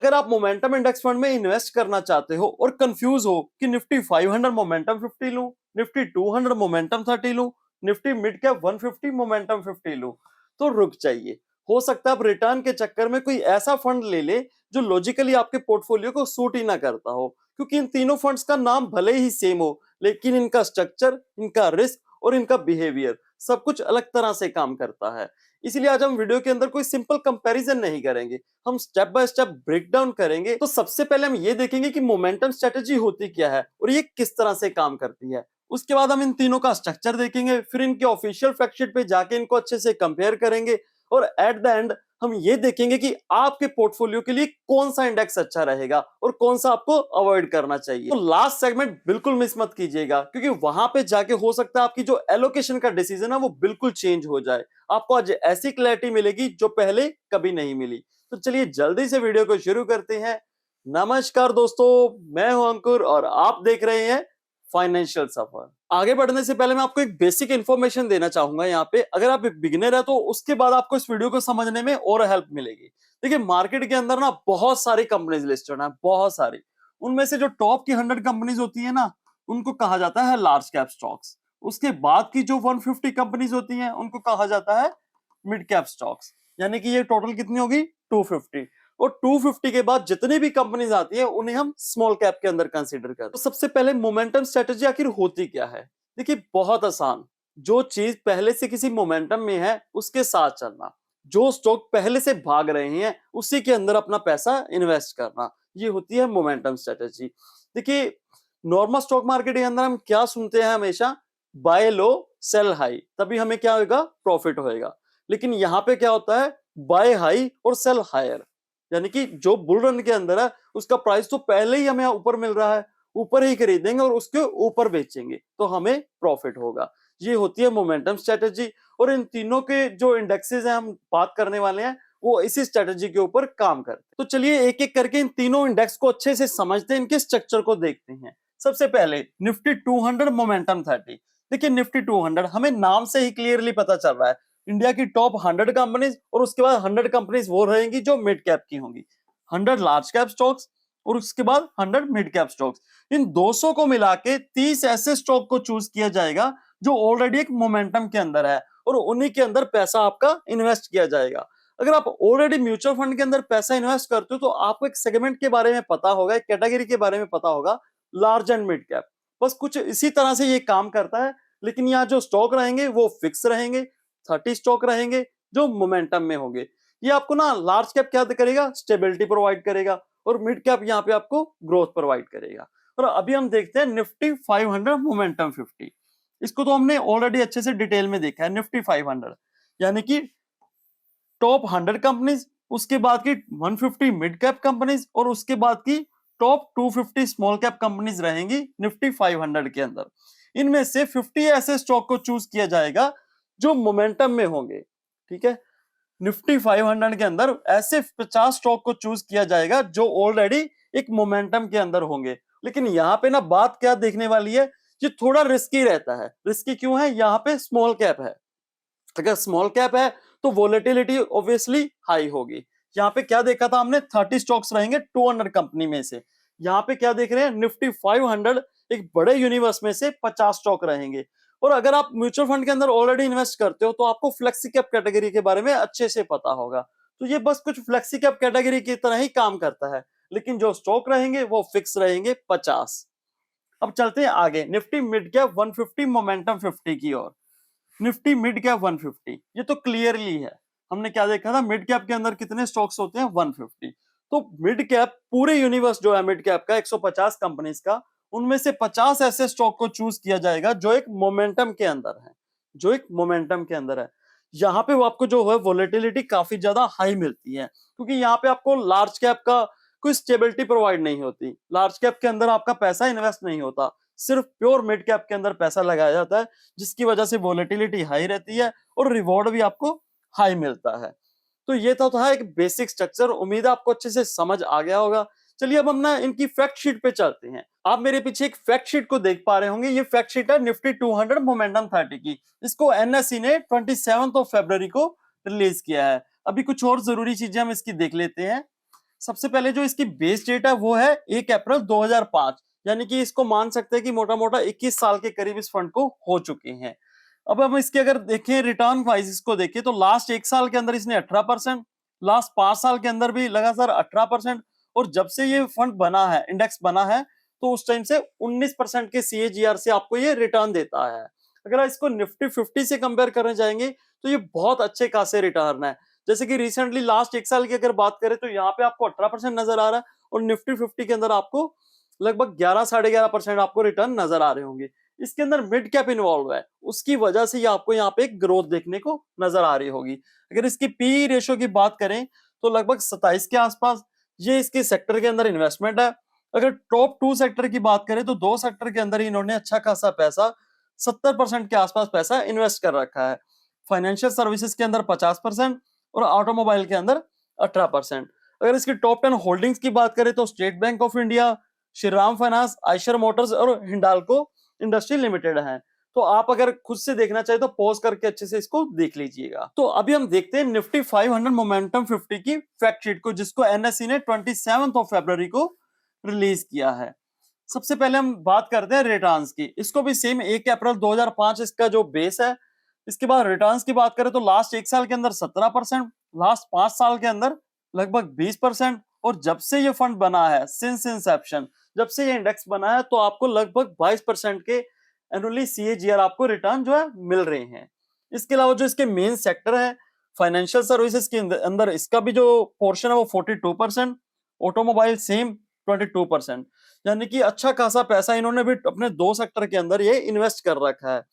अगर आप momentum index fund में इन्वेस्ट करना चाहते हो और कंफ्यूज हो कि निफ्टी 500 मोमेंटम 50 लूं, निफ्टी 200 मोमेंटम 30 लूं, निफ्टी मिड कैप 150 मोमेंटम 50 लूं, तो रुक जाइए। हो सकता है आप रिटर्न के चक्कर में कोई ऐसा फंड ले ले जो लॉजिकली आपके पोर्टफोलियो को सूट ही ना करता हो, क्योंकि इन तीनों फंड्स का नाम भले ही सेम हो, लेकिन इनका स्ट्रक्चर, इनका रिस्क और इनका बिहेवियर सब कुछ अलग तरह से काम करता है। इसलिए आज हम वीडियो के अंदर कोई सिंपल कंपैरिजन नहीं करेंगे, हम step by step break down करेंगे। तो सबसे पहले हम ये देखेंगे कि मोमेंटम स्ट्रेटेजी होती क्या है और ये किस तरह से काम करती है। उसके बाद हम इन तीनों का स्ट्रक्चर देखेंगे, फिर इनके ऑफिशियल फैक्टशीट पे जाके इनको अच्छे से कंपेयर करेंगे और एट द एंड हम ये देखेंगे कि आपके पोर्टफोलियो के लिए कौन सा इंडेक्स अच्छा रहेगा और कौन सा आपको अवॉइड करना चाहिए। तो लास्ट सेगमेंट बिल्कुल मिस मत कीजिएगा, क्योंकि वहां पे जाके हो सकता है आपकी जो एलोकेशन का डिसीजन है वो बिल्कुल चेंज हो जाए। आपको आज ऐसी क्लैरिटी मिलेगी जो पहले कभी नहीं मिली। तो चलिए जल्दी से वीडियो को शुरू करते हैं। नमस्कार दोस्तों, मैं हूं अंकुर और आप देख रहे हैं फाइनेंशियल सफर। आगे बढ़ने से पहले मैं आपको एक बेसिक इंफॉर्मेशन देना चाहूंगा। यहाँ पे अगर आप बिगिनर है तो उसके बाद आपको इस वीडियो को समझने में और हेल्प मिलेगी। देखिए, मार्केट के अंदर ना बहुत सारी कंपनीज लिस्टेड हैं, बहुत सारी। उनमें से जो टॉप की 100 कंपनीज होती है ना, उनको कहा जाता है लार्ज कैप स्टॉक्स। उसके बाद की जो 150 कंपनीज होती हैं उनको कहा जाता है मिड कैप स्टॉक्स। यानी कि ये टोटल कितनी होगी, 250। और 250 के बाद जितनी भी कंपनीज आती है उन्हें हम स्मॉल कैप के अंदर कंसीडर करते हैं। तो सबसे पहले मोमेंटम स्ट्रेटजी आखिर होती क्या है? देखिए, बहुत आसान। जो चीज पहले से किसी मोमेंटम में है उसके साथ चलना, जो स्टॉक पहले से भाग रहे हैं उसी के अंदर अपना पैसा इन्वेस्ट करना, ये होती है मोमेंटम स्ट्रेटजी। देखिए, नॉर्मल स्टॉक मार्केट के अंदर हम क्या सुनते हैं हमेशा, बाय लो सेल हाई, तभी हमें क्या होगा, प्रॉफिट होएगा। लेकिन यहाँ पे क्या होता है, बाय हाई और सेल हायर। यानी कि जो बुल रन के अंदर है उसका प्राइस तो पहले ही हमें ऊपर मिल रहा है, ऊपर ही खरीदेंगे और उसके ऊपर बेचेंगे तो हमें प्रॉफिट होगा। ये होती है मोमेंटम स्ट्रेटजी। और इन तीनों के जो इंडेक्सेस हैं हम बात करने वाले हैं, वो इसी स्ट्रेटजी के ऊपर काम करते हैं। तो चलिए एक एक करके इन तीनों इंडेक्स को अच्छे से समझते हैं, इनके स्ट्रक्चर को देखते हैं। सबसे पहले निफ्टी 200 मोमेंटम 30। देखिए, निफ्टी 200 हमें नाम से ही क्लियरली पता चल रहा है इंडिया की टॉप 100 कंपनीज, और उसके बाद 100 कंपनीज वो रहेंगी जो मिड कैप की होंगी, 100 लार्ज कैप स्टॉक्स और उसके बाद 100 मिड कैप स्टॉक्स। इन 200 को मिला के 30 ऐसे स्टॉक को चूज किया जाएगा जो ऑलरेडी एक मोमेंटम के अंदर है, और उन्हीं के अंदर पैसा आपका इन्वेस्ट किया जाएगा। अगर आप ऑलरेडी म्यूचुअल फंड के अंदर पैसा इन्वेस्ट करते हो तो आपको एक सेगमेंट के बारे में पता होगा, एक कैटेगरी के बारे में पता होगा, लार्ज एंड मिड कैप। बस कुछ इसी तरह से ये काम करता है। लेकिन यहाँ जो स्टॉक रहेंगे वो फिक्स रहेंगे, 30 स्टॉक रहेंगे जो मोमेंटम में होंगे। ये आपको ना लार्ज कैप क्या करेगा, स्टेबिलिटी प्रोवाइड करेगा, और मिड कैप यहाँ पे आपको ग्रोथ प्रोवाइड करेगा। और अभी हम देखते हैं निफ्टी 500 मोमेंटम 50। इसको तो हमने ऑलरेडी अच्छे से डिटेल में देखा है। निफ्टी 500 यानी कि टॉप 100 कंपनीज, उसके बाद की 150 मिड कैप कंपनीज और उसके बाद की टॉप 250 स्मॉल कैप कंपनीज रहेंगी निफ्टी 500 के अंदर। इनमें से 50 ऐसे स्टॉक को चूज किया जाएगा जो मोमेंटम में होंगे। ठीक है, निफ्टी 500 के अंदर ऐसे 50 स्टॉक को चूज किया जाएगा जो ऑलरेडी एक मोमेंटम के अंदर होंगे। लेकिन यहाँ पे ना बात क्या देखने वाली है, ये थोड़ा रिस्की रहता है। रिस्की क्यों है? यहाँ पे स्मॉल कैप है। अगर स्मॉल कैप है तो वोलेटिलिटी ऑब्वियसली हाई होगी। यहाँ पे क्या देखा था हमने, 30 स्टॉक्स रहेंगे 200 कंपनी में से। यहाँ पे क्या देख रहे हैं, निफ्टी 500 एक बड़े यूनिवर्स में से 50 स्टॉक रहेंगे। और अगर आप म्यूचुअल फंड के अंदर ऑलरेडी इन्वेस्ट करते हो तो आपको फ्लेक्सी कैप कैटेगरी के बारे में अच्छे से पता होगा। तो ये बस कुछ फ्लेक्सी कैप कैटेगरी की तरह ही काम करता है, लेकिन जो स्टॉक रहेंगे वो फिक्स रहेंगे 50। अब चलते हैं आगे, निफ्टी मिड कैप 150 मोमेंटम 50 की ओर। निफ्टी मिड कैप 150, ये तो क्लियरली है। हमने क्या देखा था, मिड कैप के अंदर कितने स्टॉक्स होते हैं, 150। तो मिड कैप पूरे यूनिवर्स जो है मिड कैप का 150 कंपनीज का, उनमें से 50 ऐसे स्टॉक को चूज किया जाएगा जो एक मोमेंटम के अंदर है, जो एक मोमेंटम के अंदर है। यहाँ पे वो आपको जो है वोलेटिलिटी काफी ज्यादा हाई मिलती है, क्योंकि यहाँ पे आपको लार्ज कैप का कोई स्टेबिलिटी प्रोवाइड नहीं होती। लार्ज कैप के अंदर आपका पैसा इन्वेस्ट नहीं होता, सिर्फ प्योर मिड कैप के अंदर पैसा लगाया जाता है, जिसकी वजह से वोलेटिलिटी हाई रहती है और रिवॉर्ड भी आपको हाई मिलता है। तो ये तो था एक बेसिक स्ट्रक्चर, उम्मीद है आपको अच्छे से समझ आ गया होगा। चलिए अब हम ना इनकी फैक्ट शीट पे चलते हैं। आप मेरे पीछे एक फैक्ट शीट को देख पा रहे होंगे, ये फैक्ट शीट है निफ्टी 200 मोमेंटम 30 की। इसको एनएसई ने 27 फरवरी को रिलीज किया है। अभी कुछ और जरूरी चीजें हम इसकी देख लेते हैं। सबसे पहले जो इसकी बेस डेट है वो है 1 अप्रैल 2005, यानी कि इसको मान सकते हैं कि मोटा मोटा 21 साल के करीब इस फंड को हो चुके हैं। अब हम इसके अगर देखें रिटर्न वाइज इसको देखें तो लास्ट 1 साल के अंदर इसने 18%, लास्ट 5 साल के अंदर भी लगातार 18%, और जब से ये फंड बना है, इंडेक्स बना है, तो उस टाइम से 19% के CAGR से आपको ये रिटर्न देता है। अगर इसको निफ्टी 50 से कंपेयर करने जाएंगे तो ये बहुत अच्छे खासे रिटर्न है। जैसे कि रिसेंटली लास्ट 1 साल की अगर बात करें तो यहाँ पे आपको 18% नजर आ रहा है, और निफ्टी 50 के अंदर आपको लगभग 11 साढ़े 11% आपको रिटर्न नजर आ रहे होंगे। इसके अंदर मिड कैप इन्वॉल्व है, उसकी वजह से ये आपको यहाँ पे ग्रोथ देखने को नजर आ रही होगी। अगर इसकी पी रेशो की बात करें तो लगभग 27 के आसपास ये इसके सेक्टर के अंदर इन्वेस्टमेंट है। अगर टॉप 2 सेक्टर की बात करें तो 2 सेक्टर के अंदर इन्होंने अच्छा खासा पैसा, 70% के आसपास पैसा इन्वेस्ट कर रखा है। फाइनेंशियल सर्विसेज के अंदर 50% और ऑटोमोबाइल के अंदर 18%। अगर इसकी टॉप 10 होल्डिंग्स की बात करें तो state bank of India, Shriram finance, Eicher Motors और हिंडाल्को इंडस्ट्री लिमिटेड है। तो आप अगर खुद से देखना चाहे तो पॉज करके अच्छे से इसको देख लीजिएगा। तो अभी हम देखते हैं निफ्टी 500 मोमेंटम 50 की फैक्ट शीट को, जिसको एनएसई ने 27 फरवरी को रिलीज किया है। सबसे पहले हम बात करते हैं रिटर्न्स की। इसको भी सेम 1 अप्रैल 2005 इसका जो बेस है। इसके बाद रिटर्न्स की बात करें तो लास्ट 1 साल के अंदर 17%, लास्ट 5 साल के अंदर लगभग 20%, और जब से ये फंड बना है, सिंस इंसेप्शन, जब से ये इंडेक्स बना है, तो आपको लगभग 22% के एनुअली CAGR आपको रिटर्न जो है मिल रहे हैं। इसके अलावा जो इसके मेन सेक्टर है फाइनेंशियल सर्विसेज के अंदर, इसका भी जो पोर्शन है वो 42%, ऑटोमोबाइल सेम 22%, यानी कि अच्छा खासा पैसा इन्होंने भी अपने 2 सेक्टर के अंदर ये इन्वेस्ट कर रखा है।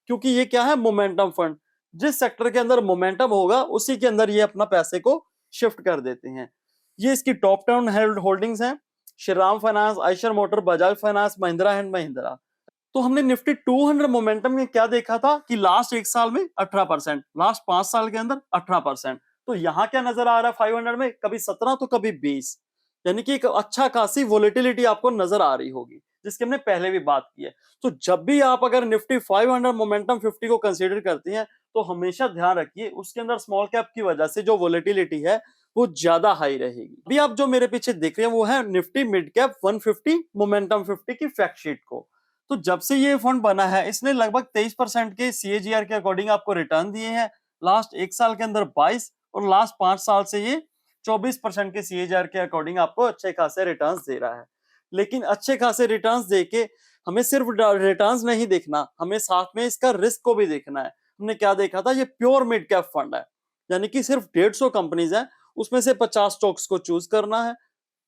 क्योंकि ये क्या है, मोमेंटम फंड, जिस सेक्टर के अंदर मोमेंटम होगा उसी के अंदर ये अपना पैसे को शिफ्ट कर देते हैं। ये इसकी टॉप 10 होल्डिंग्स हैं, Shriram finance, Eicher motor, Bajaj finance, Mahindra and Mahindra. तो हमने निफ्टी 200 मोमेंटम में क्या देखा था कि लास्ट 1 साल में 18%, लास्ट 5 साल के अंदर 18%। तो यहाँ क्या नजर आ रहा है 500 में, कभी 17 तो कभी 20, यानी कि एक अच्छा खासी वोलेटिलिटी आपको नजर आ रही होगी, जिसकी हमने पहले भी बात की है। तो जब भी आप अगर निफ्टी 500 मोमेंटम 50 को कंसीडर करती हैं तो हमेशा ध्यान रखिए उसके अंदर स्मॉल कैप की वजह से जो वोलेटिलिटी है वो ज्यादा हाई रहेगी। अभी आप जो मेरे पीछे देख रहे हैं वो है निफ्टी मिड कैप 150 मोमेंटम 50 की फैक्ट शीट को। तो जब से ये फंड बना है इसने लगभग 23% के CAGR के अकॉर्डिंग आपको रिटर्न दिए हैं। लास्ट 1 साल के अंदर 22, और लास्ट 5 साल से ये 24% के CAGR के अकॉर्डिंग आपको अच्छे खासे रिटर्न्स दे रहा है। लेकिन अच्छे खासे रिटर्न्स देके हमें सिर्फ रिटर्न्स नहीं देखना, हमें साथ में इसका रिस्क को भी देखना है। हमने क्या देखा था, ये प्योर मिड कैप फंड है, यानी कि सिर्फ 150 कंपनीज है, उसमें से 50 स्टॉक्स को चूज करना है,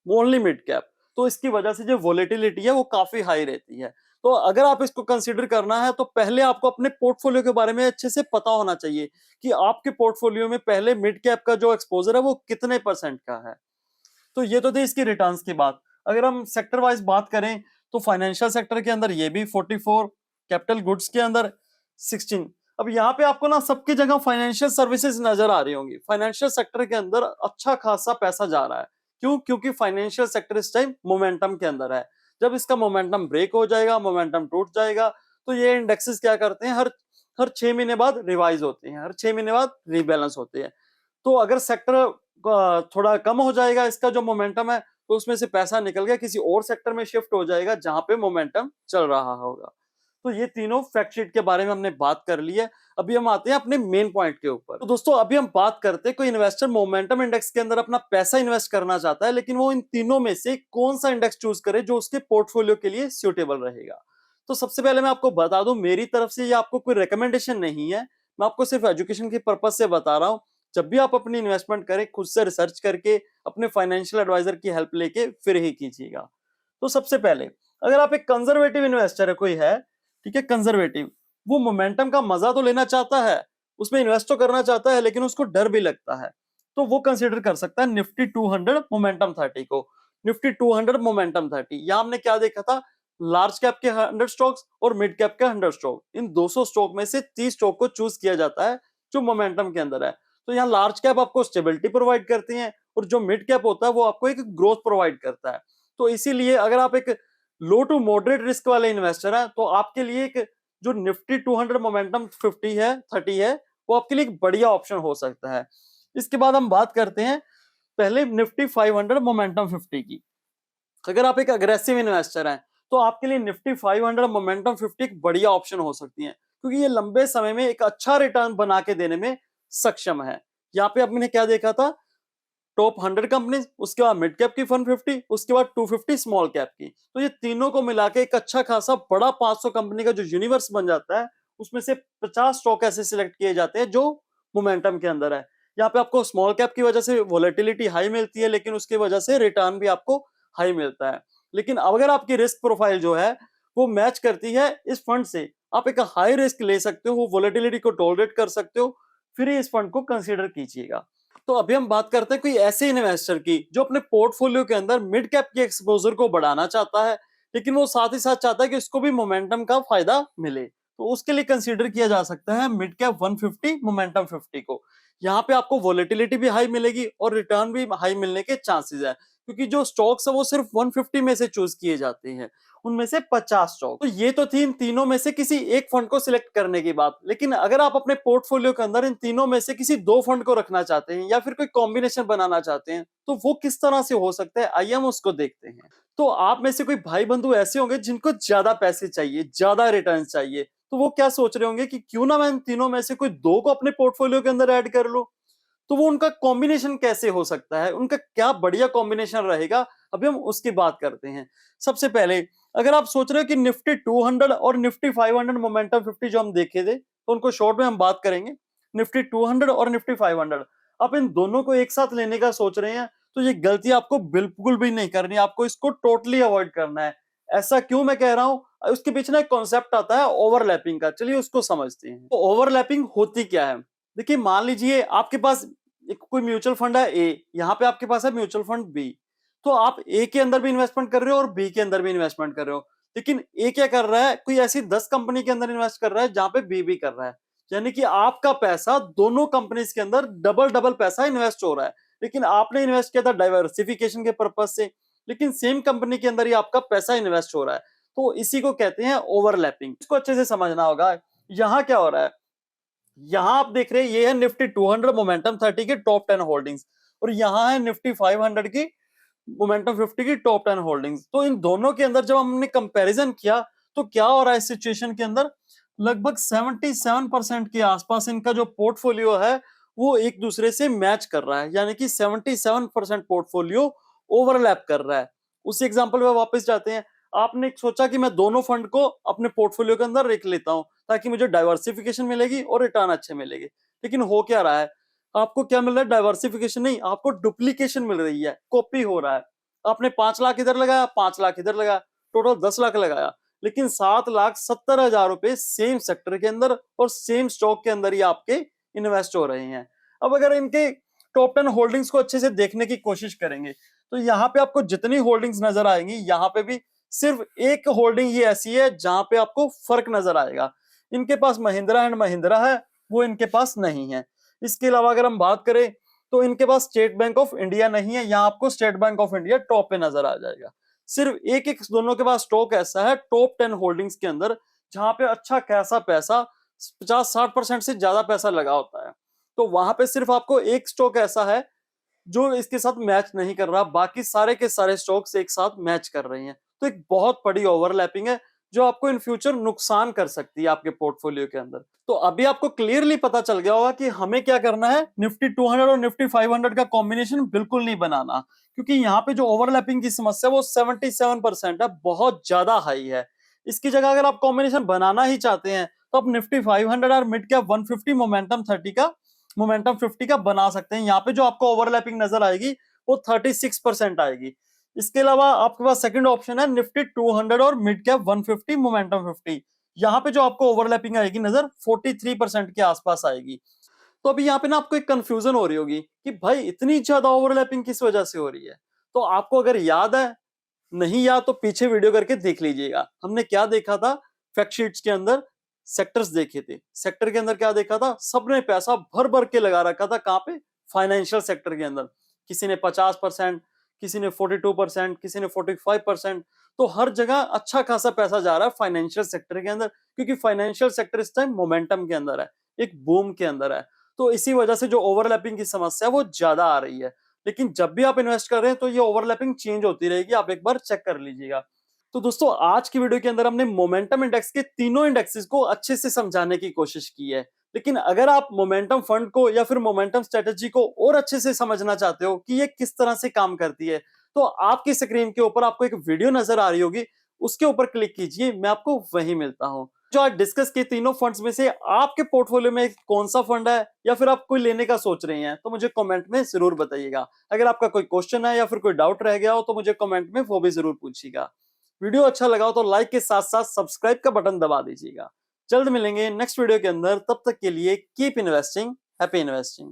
ओनली मिड कैप। तो इसकी वजह से जो वोलेटिलिटी है वो काफी हाई रहती है। तो अगर आप इसको कंसीडर करना है तो पहले आपको अपने पोर्टफोलियो के बारे में अच्छे से पता होना चाहिए कि आपके पोर्टफोलियो में पहले मिड कैप का जो एक्सपोजर है वो कितने परसेंट का है। तो ये तो थी इसकी रिटर्न्स की बात। अगर हम सेक्टर वाइज बात करें तो फाइनेंशियल सेक्टर के अंदर ये भी 44, कैपिटल गुड्स के अंदर 16। अब यहाँ पे आपको ना सबकी जगह फाइनेंशियल सर्विसेज नजर आ रही होंगी। फाइनेंशियल सेक्टर के अंदर अच्छा खासा पैसा जा रहा है। क्यों? क्योंकि फाइनेंशियल सेक्टर इस टाइम मोमेंटम के अंदर है। जब इसका मोमेंटम ब्रेक हो जाएगा, मोमेंटम टूट जाएगा, तो ये इंडेक्सेस क्या करते हैं, हर हर 6 महीने बाद रिवाइज होते हैं, हर 6 महीने बाद रीबैलेंस होते हैं। तो अगर सेक्टर थोड़ा कम हो जाएगा इसका जो मोमेंटम है, तो उसमें से पैसा निकल गया किसी और सेक्टर में शिफ्ट हो जाएगा जहां पे मोमेंटम चल रहा होगा। तो ये तीनों फैक्ट शीट के बारे में हमने बात कर ली है। अभी हम आते हैं अपने मेन पॉइंट के ऊपर। तो दोस्तों अभी हम बात करते हैं, कोई इन्वेस्टर मोमेंटम इंडेक्स के अंदर अपना पैसा इन्वेस्ट करना चाहता है, लेकिन वो इन तीनों में से कौन सा इंडेक्स चूज करे जो उसके पोर्टफोलियो के लिए सुटेबल रहेगा। तो सबसे पहले मैं आपको बता दूं, मेरी तरफ से ये आपको कोई रिकमेंडेशन नहीं है, मैं आपको सिर्फ एजुकेशन के पर्पज से बता रहा हूं। जब भी आप अपनी इन्वेस्टमेंट करें खुद से रिसर्च करके अपने फाइनेंशियल एडवाइजर की हेल्प लेके फिर ही कीजिएगा। तो सबसे पहले अगर आप एक कंजर्वेटिव इन्वेस्टर है, कोई है, ठीक है, कंजर्वेटिव, वो मोमेंटम का मजा तो लेना चाहता है, उसमें इन्वेस्ट तो करना चाहता है, लेकिन उसको डर भी लगता है, तो वो कंसीडर कर सकता है निफ्टी 200 मोमेंटम 30 को। निफ्टी 200 मोमेंटम 30, यहां हमने क्या देखा था, लार्ज कैप के 100 स्टॉक्स और मिड कैप के 100 स्टॉक, इन 200 स्टॉक में से 30 स्टॉक को चूज किया जाता है जो मोमेंटम के अंदर है। तो यहाँ लार्ज कैप आपको स्टेबिलिटी प्रोवाइड करती है, और जो मिड कैप होता है वो आपको एक ग्रोथ प्रोवाइड करता है। तो इसीलिए अगर आप एक लो टू मॉडरेट रिस्क वाले इन्वेस्टर हैं तो आपके लिए एक जो निफ्टी 200 मोमेंटम 30 है वो आपके लिए एक बढ़िया ऑप्शन हो सकता है। इसके बाद हम बात करते हैं पहले निफ्टी 500 मोमेंटम 50 की। अगर आप एक अग्रेसिव इन्वेस्टर हैं तो आपके लिए निफ्टी 500 मोमेंटम 50 एक बढ़िया ऑप्शन हो सकती है, क्योंकि ये लंबे समय में एक अच्छा रिटर्न बना के देने में सक्षम है। यहाँ पे आपने क्या देखा था, टॉप 100 कंपनी, उसके बाद मिड कैप की 150, उसके बाद 250 स्मॉल कैप की। तो ये तीनों को मिला के एक अच्छा खासा बड़ा 500 कंपनी का जो यूनिवर्स बन जाता है, उसमें से 50 स्टॉक ऐसे सिलेक्ट किए जाते हैं जो मोमेंटम के अंदर है। यहाँ पे आपको स्मॉल कैप की वजह से वोलेटिलिटी हाई मिलती है, लेकिन उसकी वजह से रिटर्न भी आपको हाई मिलता है। लेकिन अगर आपकी रिस्क प्रोफाइल जो है वो मैच करती है इस फंड से, आप एक हाई रिस्क ले सकते हो, वोलेटिलिटी को टॉलरेट कर सकते हो, फिर इस फंड को कंसीडर कीजिएगा। तो अभी हम बात करते हैं कोई ऐसे इन्वेस्टर की जो अपने पोर्टफोलियो के अंदर मिड कैप के एक्सपोजर को बढ़ाना चाहता है, लेकिन वो साथ ही साथ चाहता है कि उसको भी मोमेंटम का फायदा मिले। तो उसके लिए कंसीडर किया जा सकता है मिड कैप 150 मोमेंटम 50 को। यहाँ पे आपको वोलेटिलिटी भी हाई मिलेगी और रिटर्न भी हाई मिलने के चांसेस है, क्योंकि जो स्टॉक्स है वो सिर्फ 150 में से चूज किए जाते हैं, उनमें से 50 स्टॉक। तो ये तो थी इन तीनों में से किसी एक फंड को सिलेक्ट करने की बात, लेकिन अगर आप अपने पोर्टफोलियो के अंदर इन तीनों में से किसी दो फंड को रखना चाहते हैं या फिर कोई कॉम्बिनेशन बनाना चाहते हैं, तो वो किस तरह से हो सकता है, आइए हम उसको देखते हैं। तो आप में से कोई भाई बंधु ऐसे होंगे जिनको ज्यादा पैसे चाहिए, ज्यादा रिटर्न चाहिए, तो वो क्या सोच रहे होंगे कि क्यों ना मैं इन तीनों में से कोई दो को अपने पोर्टफोलियो के अंदर ऐड कर लूं। तो वो उनका कॉम्बिनेशन कैसे हो सकता है, उनका क्या बढ़िया कॉम्बिनेशन रहेगा, अभी हम उसकी बात करते हैं। सबसे पहले अगर आप सोच रहे हो कि निफ्टी 200 और निफ्टी 500 मोमेंटम 50 जो हम देखे थे, तो उनको शॉर्ट में हम बात करेंगे। निफ्टी 200 और निफ्टी 500, आप इन दोनों को एक साथ लेने का सोच रहे हैं, तो ये गलती आपको बिल्कुल भी नहीं करनी, आपको इसको टोटली अवॉइड करना है। ऐसा क्यों मैं कह रहा हूं, उसके पीछे ना एक कॉन्सेप्ट आता है ओवरलैपिंग का, चलिए उसको समझते हैं। तो ओवरलैपिंग होती क्या है, देखिए मान लीजिए आपके पास एक कोई म्यूचुअल फंड है ए, यहाँ पे आपके पास है म्यूचुअल फंड बी। तो आप ए के अंदर भी इन्वेस्टमेंट कर रहे हो और बी के अंदर भी इन्वेस्टमेंट कर रहे हो, लेकिन ए क्या कर रहा है, कोई ऐसी 10 कंपनी के अंदर इन्वेस्ट कर रहा है जहां पे बी भी कर रहा है। यानी कि आपका पैसा दोनों कंपनीज के अंदर डबल डबल पैसा इन्वेस्ट हो रहा है, लेकिन आपने इन्वेस्ट किया था डाइवर्सिफिकेशन के पर्पज से, लेकिन सेम कंपनी के अंदर ही आपका पैसा इन्वेस्ट हो रहा है। तो इसी को कहते हैं ओवरलैपिंग, इसको अच्छे से समझना होगा। यहाँ क्या हो रहा है, यहां आप देख रहे हैं ये है निफ्टी 200 मोमेंटम 30 की टॉप 10 होल्डिंग्स, और यहां है निफ्टी 500 की मोमेंटम 50 की टॉप 10 होल्डिंग्स। तो इन दोनों के अंदर जब हमने कंपैरिजन किया, तो क्या हो रहा है इस सिचुएशन के अंदर, लगभग 77% के आसपास इनका जो पोर्टफोलियो है वो एक दूसरे से मैच कर रहा है, यानी कि 77% पोर्टफोलियो ओवरलैप कर रहा है। उसी एग्जांपल पे वापस जाते हैं। आपने सोचा कि मैं दोनों फंड को अपने पोर्टफोलियो के अंदर रख लेता हूं ताकि मुझे डाइवर्सिफिकेशन मिलेगी और रिटर्न अच्छे मिलेंगे, लेकिन हो क्या रहा है, आपको क्या मिल रहा है, डाइवर्सिफिकेशन नहीं, आपको डुप्लीकेशन मिल रही है, कॉपी हो रहा है। आपने 5 लाख इधर लगाया, 5 लाख इधर लगाया, टोटल 10 लाख लगाया, लेकिन 7,70,000 रुपए सेम सेक्टर के अंदर और सेम स्टॉक के अंदर ही आपके इन्वेस्ट हो रहे हैं। अब अगर इनके टॉप 10 होल्डिंग्स को अच्छे से देखने की कोशिश करेंगे, तो यहाँ पे आपको जितनी होल्डिंग्स नजर आएंगी, यहाँ पे भी सिर्फ एक होल्डिंग ही ऐसी है जहां पे आपको फर्क नजर आएगा। इनके पास महिंद्रा एंड महिंद्रा है, वो इनके पास नहीं है। इसके अलावा अगर हम बात करें तो इनके पास स्टेट बैंक ऑफ इंडिया नहीं है, यहाँ आपको state bank of India top पे नजर आ जाएगा। सिर्फ एक एक दोनों के पास स्टॉक ऐसा है टॉप 10 होल्डिंग्स के अंदर जहां पे अच्छा खासा पैसा 50-60% से ज्यादा पैसा लगा होता है। तो वहां पे सिर्फ आपको एक स्टॉक ऐसा है जो इसके साथ मैच नहीं कर रहा, बाकी सारे के सारे स्टॉक्स एक साथ मैच कर रही हैं। तो एक बहुत बड़ी ओवरलैपिंग है जो आपको इन फ्यूचर नुकसान कर सकती है आपके पोर्टफोलियो के अंदर। तो अभी आपको क्लियरली पता चल गया होगा कि हमें क्या करना है, निफ्टी 200 और निफ्टी 500 का कॉम्बिनेशन बिल्कुल नहीं बनाना, क्योंकि यहाँ पे जो ओवरलैपिंग की समस्या वो 77% है, बहुत ज्यादा हाई है। इसकी जगह अगर आप कॉम्बिनेशन बनाना ही चाहते हैं तो आप निफ्टी 500 और मिड कैप 150 मोमेंटम 50 का बना सकते हैं। यहाँ पे जो आपको ओवरलैपिंग नजर आएगी वो 36% आएगी। इसके अलावा आपके पास सेकंड ऑप्शन है निफ्टी 200 और मिड कैप 150 मोमेंटम 50, यहाँ पे जो आपको ओवरलैपिंग आएगी नजर 43% के आसपास आएगी। तो अभी यहाँ पे ना आपको एक कंफ्यूजन हो रही होगी कि भाई इतनी ज्यादा ओवरलैपिंग किस वजह से हो रही है। तो आपको अगर याद है, नहीं याद तो पीछे वीडियो करके देख लीजिएगा, हमने क्या देखा था, फैक्ट शीट्स के अंदर सेक्टर्स देखे थे। सेक्टर के अंदर क्या देखा था, सबने पैसा भर भर के लगा रखा था, कहां पे, फाइनेंशियल सेक्टर के अंदर। किसी ने 50%, किसी ने 42%, किसी ने 45%। तो हर जगह अच्छा खासा पैसा जा रहा है फाइनेंशियल सेक्टर के अंदर, क्योंकि फाइनेंशियल सेक्टर इस टाइम मोमेंटम के अंदर है, एक बूम के अंदर है। तो इसी वजह से जो ओवरलैपिंग की समस्या वो ज्यादा आ रही है। लेकिन जब भी आप इन्वेस्ट कर रहे हैं तो ये ओवरलैपिंग चेंज होती रहेगी, आप एक बार चेक कर लीजिएगा। तो दोस्तों आज की वीडियो के अंदर हमने मोमेंटम इंडेक्स के तीनों इंडेक्सेस को अच्छे से समझाने की कोशिश की है। लेकिन अगर आप मोमेंटम फंड को या फिर मोमेंटम स्ट्रेटेजी को और अच्छे से समझना चाहते हो कि ये किस तरह से काम करती है, तो आपकी स्क्रीन के ऊपर आपको एक वीडियो नजर आ रही होगी, उसके ऊपर क्लिक कीजिए, मैं आपको वहीं मिलता हूं। जो आज डिस्कस किए तीनों फंड्स में से आपके पोर्टफोलियो में कौन सा फंड है या फिर आप कोई लेने का सोच रहे हैं, तो मुझे कमेंट में जरूर बताइएगा। अगर आपका कोई क्वेश्चन है या फिर कोई डाउट रह गया हो तो मुझे कमेंट में वो भी जरूर पूछिएगा। वीडियो अच्छा लगा हो तो लाइक के साथ साथ सब्सक्राइब का बटन दबा दीजिएगा। जल्द मिलेंगे नेक्स्ट वीडियो के अंदर, तब तक के लिए कीप इन्वेस्टिंग, हैप्पी इन्वेस्टिंग।